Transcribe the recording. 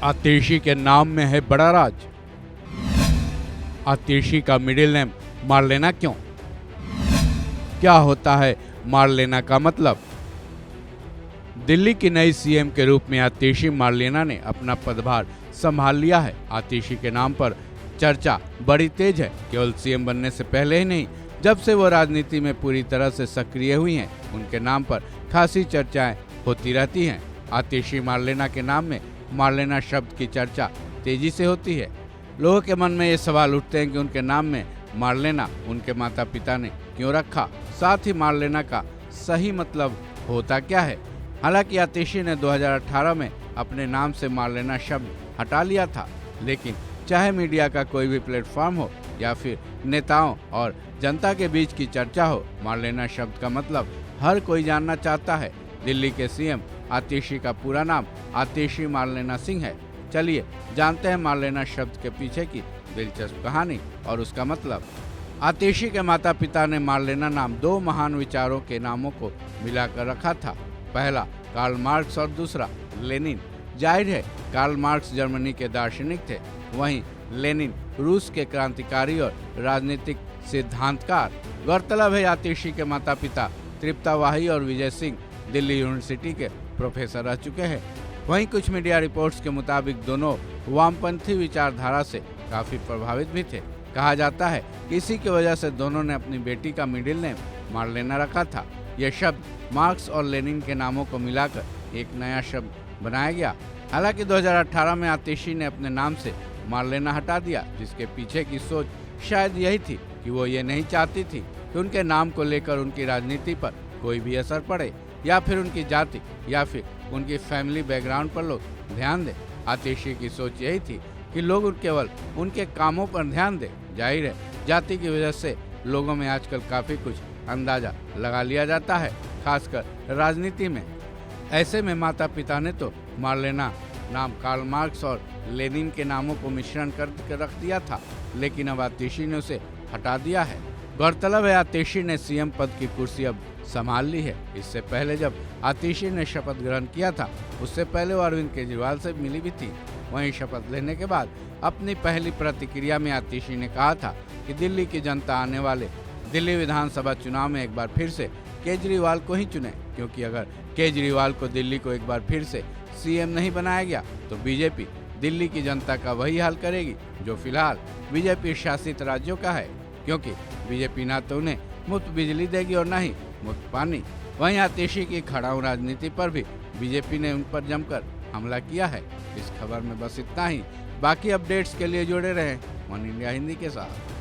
आतिशी के नाम में है बड़ा राज। आतिशी का मिडिल नेम मार्लेना क्यों? क्या होता है मार्लेना का मतलब? दिल्ली की नई सीएम के रूप में आतिशी मार्लेना ने अपना पदभार संभाल लिया है। आतिशी के नाम पर चर्चा बड़ी तेज है। केवल सीएम बनने से पहले ही नहीं, जब से वो राजनीति में पूरी तरह से सक्रिय हुई हैं, उनके नाम पर खासी चर्चाएं होती रहती हैं। आतिशी मार्लेना के नाम में मार्लेना शब्द की चर्चा तेजी से होती है। लोगों के मन में ये सवाल उठते हैं कि उनके नाम में मार्लेना उनके माता पिता ने क्यों रखा, साथ ही मार्लेना का सही मतलब होता क्या है। हालांकि आतिशी ने 2018 में अपने नाम से मार्लेना शब्द हटा लिया था, लेकिन चाहे मीडिया का कोई भी प्लेटफॉर्म हो या फिर नेताओं और जनता के बीच की चर्चा हो, मार्लेना शब्द का मतलब हर कोई जानना चाहता है। दिल्ली के सीएम आतिशी का पूरा नाम आतिशी मार्लेना सिंह है। चलिए जानते हैं मार्लेना शब्द के पीछे की दिलचस्प कहानी और उसका मतलब। आतिशी के माता पिता ने मार्लेना नाम दो महान विचारों के नामों को मिलाकर रखा था। पहला कार्ल मार्क्स और दूसरा लेनिन। जाहिर है कार्ल मार्क्स जर्मनी के दार्शनिक थे, वहीं लेनिन रूस के क्रांतिकारी और राजनीतिक सिद्धांतकार। गौरतलब है आतिशी के माता पिता तृप्तावाही और विजय सिंह दिल्ली यूनिवर्सिटी के प्रोफेसर रह चुके हैं। वहीं कुछ मीडिया रिपोर्ट्स के मुताबिक दोनों वामपंथी विचारधारा से काफी प्रभावित भी थे। कहा जाता है कि इसी की वजह से दोनों ने अपनी बेटी का मिडिल नेम मार्लेना रखा था। यह शब्द मार्क्स और लेनिन के नामों को मिलाकर एक नया शब्द बनाया गया। हालांकि 2018 में आतिशी ने अपने नाम से मार्लेना हटा दिया, जिसके पीछे की सोच शायद यही थी कि वो ये नहीं चाहती थी कि उनके नाम को लेकर उनकी राजनीति पर कोई भी असर पड़े या फिर उनकी जाति या फिर उनकी फैमिली बैकग्राउंड पर लोग ध्यान दें। आतिशी की सोच यही थी कि लोग केवल उनके कामों पर ध्यान दें। जाहिर है जाति की वजह से लोगों में आजकल काफ़ी कुछ अंदाजा लगा लिया जाता है, खासकर राजनीति में। ऐसे में माता पिता ने तो मार्लेना नाम कार्ल मार्क्स और लेनिन के नामों को मिश्रण कर रख दिया था, लेकिन अब आतिशी ने उसे हटा दिया है। गौरतलब है आतिशी ने सीएम पद की कुर्सी अब संभाल ली है। इससे पहले जब आतिशी ने शपथ ग्रहण किया था, उससे पहले वो अरविंद केजरीवाल से मिली भी थी। वहीं शपथ लेने के बाद अपनी पहली प्रतिक्रिया में आतिशी ने कहा था कि दिल्ली की जनता आने वाले दिल्ली विधानसभा चुनाव में एक बार फिर से केजरीवाल को ही चुने, क्योंकि अगर केजरीवाल को दिल्ली को एक बार फिर से सीएम नहीं बनाया गया तो बीजेपी दिल्ली की जनता का वही हाल करेगी जो फिलहाल बीजेपी शासित राज्यों का है, क्योंकि बीजेपी ना तो उन्हें मुफ्त बिजली देगी और न ही मुफ्त पानी। वहीं आतिशी की खड़ाऊ राजनीति पर भी बीजेपी ने उन पर जमकर हमला किया है। इस खबर में बस इतना ही। बाकी अपडेट्स के लिए जुड़े रहें वन इंडिया हिंदी के साथ।